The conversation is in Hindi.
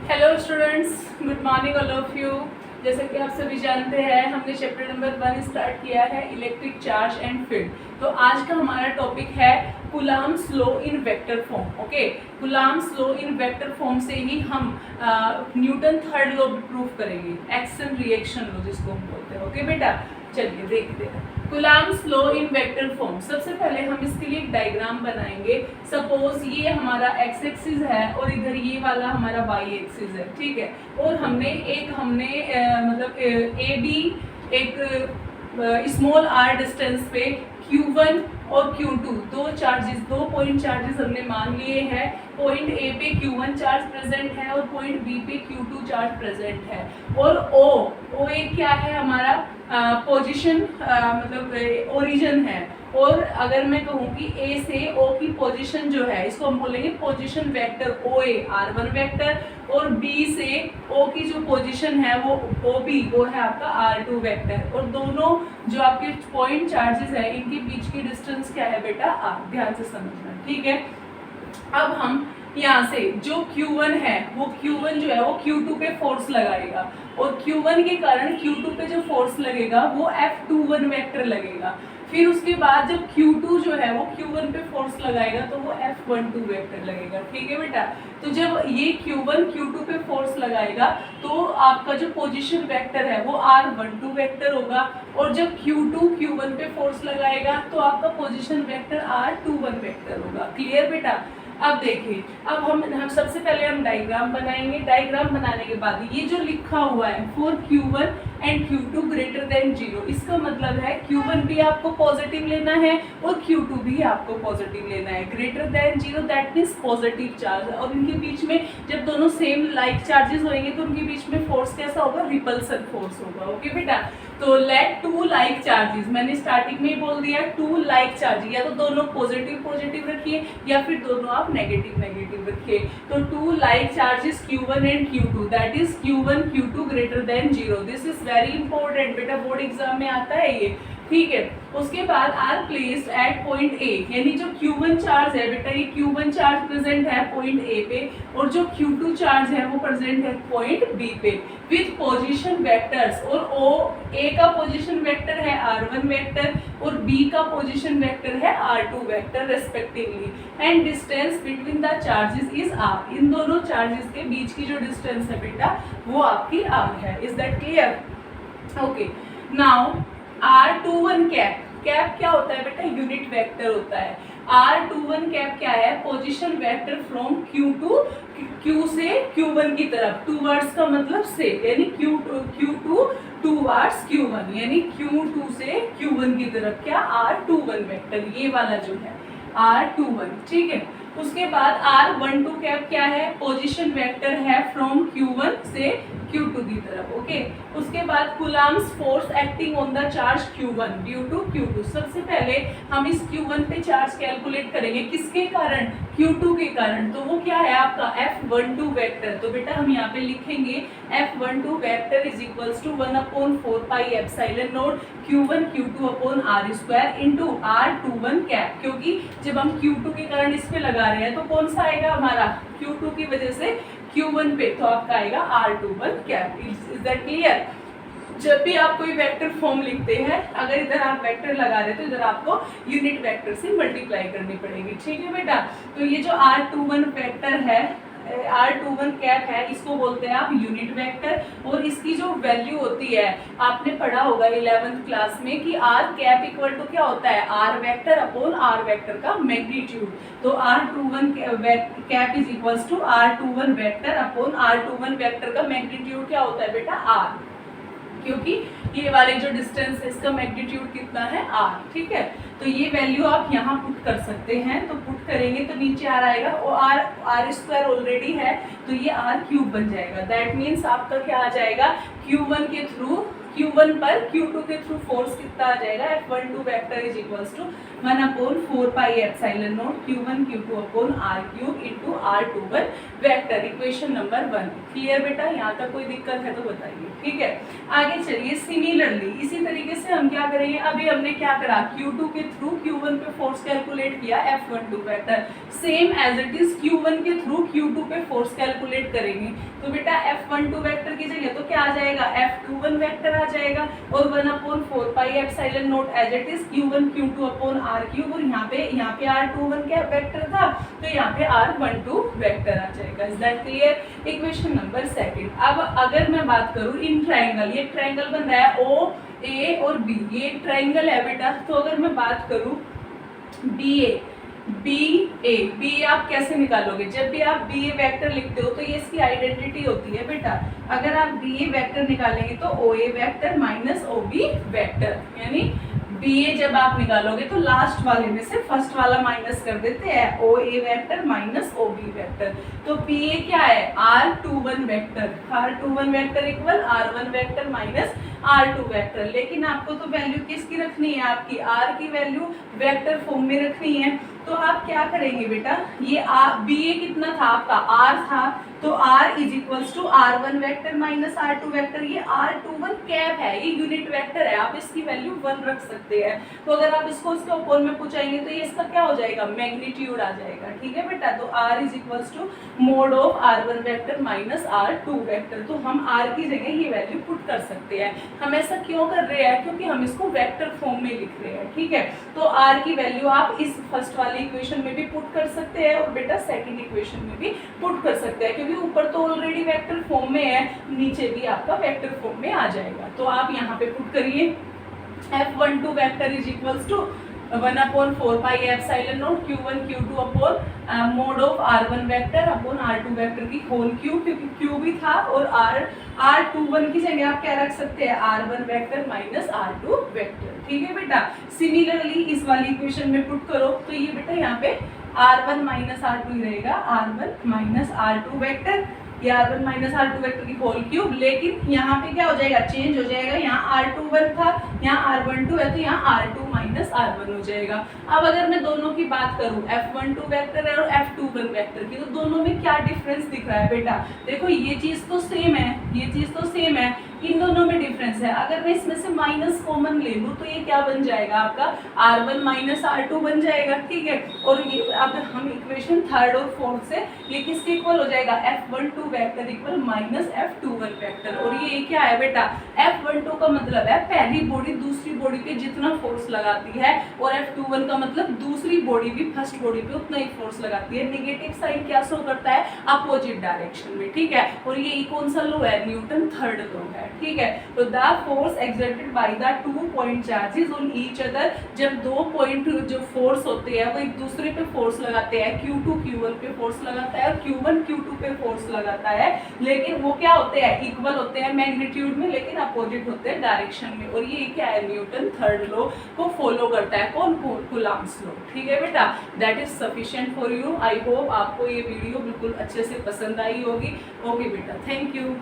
Hello students, good morning all of you. जैसे कि आप सभी जानते हैं, हमने चैप्टर नंबर 1 स्टार्ट किया है, इलेक्ट्रिक चार्ज एंड फील्ड। तो आज का हमारा टॉपिक है Coulomb's law in vector form. Okay, Coulomb's law in vector form से ही हम न्यूटन थर्ड लॉ भी प्रूव करेंगे, एक्शन रिएक्शन लॉ जिसको हम बोलते हैं। ओके बेटा, चलिए देखते हैं Coulomb's law in vector form. सबसे पहले हम इसके लिए एक डायग्राम बनाएंगे। सपोज ये हमारा एक्स एक्सिस है और इधर ये वाला हमारा वाई एक्सिस है, ठीक है। और हमने मतलब ए बी एक स्मॉल आर डिस्टेंस पे Q1 और Q2 दो पॉइंट चार्जेस हमने मान लिए हैं। पॉइंट ए पे Q1 चार्ज प्रेजेंट है और पॉइंट बी पे Q2 चार्ज प्रेजेंट है। और ओ एक क्या है हमारा पोजीशन, मतलब ओरिजिन है। और अगर मैं कहूँ कि ए से ओ की पोजीशन जो है, इसको हम बोलेंगे पोजीशन वेक्टर ओ ए R1 वेक्टर, और बी से ओ की जो पोजीशन है वो ओ बी, वो है आपका R2 वेक्टर। और दोनों जो आपके पॉइंट चार्जेस है इनके बीच की डिस्टेंस क्या है बेटा, R। ध्यान से समझना, ठीक है। अब हम यहाँ से जो Q1 है वो Q1 जो है वो Q2 पे फोर्स लगाएगा, और Q1 के कारण Q2 पे जो फोर्स लगेगा वो F21 वेक्टर लगेगा। फिर उसके बाद जब Q2 जो है वो Q1 पे फोर्स लगाएगा तो वो F12 वेक्टर लगेगा, ठीक है बेटा। तो जब ये Q1 Q2 पे फोर्स लगाएगा तो आपका जो पोजीशन वेक्टर है वो R12 वेक्टर होगा, और जब Q2 Q1 पे फोर्स लगाएगा तो आपका पोजीशन वेक्टर R21 वेक्टर होगा। क्लियर बेटा। अब देखिए, अब हम सबसे पहले हम डायग्राम बनाएंगे। डायग्राम बनाने के बाद ये जो लिखा हुआ है for Q1 and Q2 greater than 0, इसका मतलब है Q1 भी आपको पॉजिटिव लेना है और Q2 भी आपको पॉजिटिव लेना है। Greater than 0 that means positive charge, और इनके बीच में जब दोनों सेम लाइक चार्जेस होंगे तो उनके बीच में फोर्स कैसा होगा, रिपल्सन फोर्स होगा। ओके बेटा, तो लेट टू लाइक चार्जेस, मैंने स्टार्टिंग में ही बोल दिया टू लाइक चार्ज, या तो दोनों पॉजिटिव पॉजिटिव रखिए या फिर दोनों आप नेगेटिव नेगेटिव रखिए। तो two like charges Q1 and Q2, that is Q1 Q2 greater than 0। This is very important बेटा, बोर्ड एग्जाम में आता है ये, ठीक है। उसके बाद are placed at point A, यानी जो Q1 चार्ज है बेटा, ये Q1 चार्ज प्रेजेंट है पॉइंट ए पे, और जो Q2 चार्ज है वो प्रेजेंट है पॉइंट बी पे, विथ पोजीशन वेक्टर्स। और ओ ए का पोजीशन वेक्टर है R1 वेक्टर और बी का पोजीशन वेक्टर है R2 vector respectively, and distance between the charges is R। इन दोनों चार्जेस के बीच की जो डिस्टेंस है बेटा वो आपकी R है। Is that clear? Okay, now R21 cap, cap क्या होता है बेटा, यूनिट वेक्टर होता है। R21 कैप क्या है, पोजीशन वेक्टर फ्रॉम Q से Q1 की तरफ, टूवर्ड्स का मतलब से, यानी Q2 टूवर्ड्स Q1, यानी Q2 से Q1 की तरफ क्या, R21 वेक्टर, ये वाला जो है R21, ठीक है। उसके बाद R12 कैप क्या है, पोजीशन वेक्टर है फ्रॉम Q1 से Q2 की तरफ। ओके, उसके बाद Coulomb's force acting on the charge Q1 due to Q2। सबसे पहले हम इस Q1 पे चार्ज कैलकुलेट करेंगे, किसके कारण, Q2 के कारण। तो वो क्या है आपका F12 वेक्टर। तो बेटा हम यहाँ पे लिखेंगे F12 vector is equals to 1/4 pi epsilon naught Q1 Q2 upon R square into R21 cap, क्योंकि जब हम Q2 के कारण इस पे लगा रहे हैं तो कौन सा आएगा हमारा, Q2 की वजह से Q1 पे, तो आपका आएगा R21 cap. Is that clear? जब भी आप कोई वेक्टर फॉर्म लिखते हैं, अगर इधर आप वेक्टर लगा रहे हैं तो इधर आपको यूनिट वेक्टर से मल्टीप्लाई करनी पड़ेगी, ठीक है बेटा। तो ये जो R21 वेक्टर है, R21 कैप है, इसको बोलते हैं आप यूनिट वेक्टर, और इसकी जो वैल्यू होती है, आपने पढ़ा होगा 11th क्लास में कि R कैप इक्वल टू क्या होता है, R vector upon R vector का मैग्नीट्यूड। तो R21 cap is equals to R21 vector upon R21 vector का मैग्नीट्यूड क्या होता है बेटा, R, क्योंकि ये वाले जो डिस्टेंस है इसका मैग्नीट्यूड कितना है, R, ठीक है। तो ये वैल्यू आप यहाँ पुट कर सकते हैं, तो पुट करेंगे तो नीचे R आएगा, और R स्क्वायर ऑलरेडी है तो ये R क्यूब बन जाएगा। दैट मीन्स आपका क्या आ जाएगा, Q1 पर Q2 के थ्रू फोर्स कितना आ जाएगा, F12 vector is equals to 1/4 pi epsilon naught Q1 Q2 upon R cube into R21 vector, equation number 1। Clear बेटा, यहाँ तक कोई दिक्कत है तो बताइए, ठीक है। आगे चलिए, सिमिलरली इसी तरीके से हम क्या करेंगे, अभी हमने क्या करा, Q2 के थ्रू Q1 पे फोर्स कैलकुलेट किया F12 vector, same as it is Q1 के थ्रू Q2 पे फोर्स कैलकुलेट करेंगे। तो बेटा F12 वेक्टर की जगह तो क्या आ जाएगा, F21 वेक्टर आ जाएगा, और 1/4 pi epsilon naught as it is Q1 Q2 upon R3, और यहाँ पे R21 क्या वेक्टर था, तो यहाँ पे R12 वेक्टर आ जाएगा। Is that clear? Equation number 2। अब अगर मैं बात करूँ इन ट्राइंगल, ये ट्राइंगल बन रहा है O A और B, ये ट्राइंगल है बेटा। तो अगर मैं बात करूँ बी ए आप कैसे निकालोगे, जब भी आप बी ए वेक्टर लिखते हो तो ये इसकी आइडेंटिटी होती है बेटा। अगर आप बी ए वेक्टर निकालेंगे तो O A vector minus O B vector, यानी बी ए जब आप निकालोगे तो लास्ट वाले में से फर्स्ट वाला माइनस कर देते हैं, O A vector minus O B vector. तो बी ए क्या है, R21 vector, R21 vector equal R1 vector minus R2 vector. लेकिन आपको तो वैल्यू किसकी रखनी है, आपकी R की वैल्यू वेक्टर फॉर्म में रखनी है। तो आप क्या करेंगे बेटा, ये बी ए कितना था आपका, R था, तो R is equals to R1 vector minus R2 vector. ये R21 कैप है, ये यूनिट वेक्टर है, आप इसकी वैल्यू 1 रख सकते हैं। तो अगर आप इसको इसके ऊपर में पूछाएंगे तो ये इसका क्या हो जाएगा, मैग्नीट्यूड आ जाएगा, ठीक है बेटा। तो R is equals to mod of R1 vector minus R2 vector. तो हम R की जगह ये वैल्यू पुट कर सकते हैं। हम ऐसा क्यों कर रहे हैं, क्योंकि हम इसको वेक्टर फॉर्म में लिख रहे हैं, ठीक है। तो R की वैल्यू आप इस फर्स्ट वाली इक्वेशन में भी पुट कर सकते हैं और बेटा सेकंड इक्वेशन में भी पुट कर सकते हैं, क्योंकि ऊपर तो ऑलरेडी वेक्टर फॉर्म में है, नीचे भी आपका वेक्टर फॉर्म में आ जाएगा। तो आप यहाँ पे पुट करिए F12 vector is equals to 1/4 pi epsilon naught Q1 Q2 upon mod of R1 vector upon R2 vector की होल क्यूब, क्योंकि Q भी था, और R21 की जगह आप क्या रख सकते हैं, R1 vector minus R2 vector, ठीक है बेटा। सिमिलरली इस वाली इक्वेशन में पुट करो तो ये बेटा यहाँ पे R1 माइनस R2 ही रहेगा, R1 माइनस R2 वेक्टर, ये R1 माइनस R2 वेक्टर की होल क्यूब। लेकिन यहाँ पे क्या हो जाएगा, चेंज हो जाएगा, यहाँ R21 था, यहाँ R12 है, तो यहाँ R2 माइनस R1 हो जाएगा। अब अगर मैं दोनों की बात करूँ, F12 वेक्टर है और F21 वेक्टर की, तो दोनों में क्या डिफरेंस दिख रहा है बेटा, देखो ये चीज तो सेम है, ये चीज तो सेम है, इन दोनों में डिफरेंस है। अगर मैं इसमें से माइनस कॉमन ले लूँ तो ये क्या बन जाएगा, आपका R1 माइनस R2 बन जाएगा, ठीक है। और ये अब हम इक्वेशन 3rd और 4th से ये किसके इक्वल हो जाएगा, F12 vector equal minus F21 vector. और ये क्या है बेटा, F12 का मतलब है पहली बॉडी दूसरी बॉडी पे जितना फोर्स लगाती है, और F21 का मतलब दूसरी बॉडी भी फर्स्ट बॉडी पे उतना ही फोर्स लगाती है। नेगेटिव साइन क्या शो करता है, अपोजिट डायरेक्शन में, ठीक है। और ये कौन सा लॉ है, न्यूटन 3rd लॉ है, ठीक है। तो the force exerted by the 2 point charges on each other, जब 2 पॉइंट जो फोर्स होते हैं वो एक दूसरे पे फोर्स लगाते हैं, Q2 Q1 पे फोर्स लगाता है और Q1 Q2 पे फोर्स लगाता है, लेकिन वो क्या होते हैं, इक्वल होते हैं मैग्नीट्यूड में, लेकिन अपोजिट होते हैं डायरेक्शन में। और ये क्या है, न्यूटन 3rd लॉ को फॉलो करता है, कौन, कूलम्ब्स लॉ, ठीक है बेटा। That is sufficient for you. I hope आपको ये वीडियो बिल्कुल अच्छे से पसंद आई होगी। ओके बेटा, थैंक यू।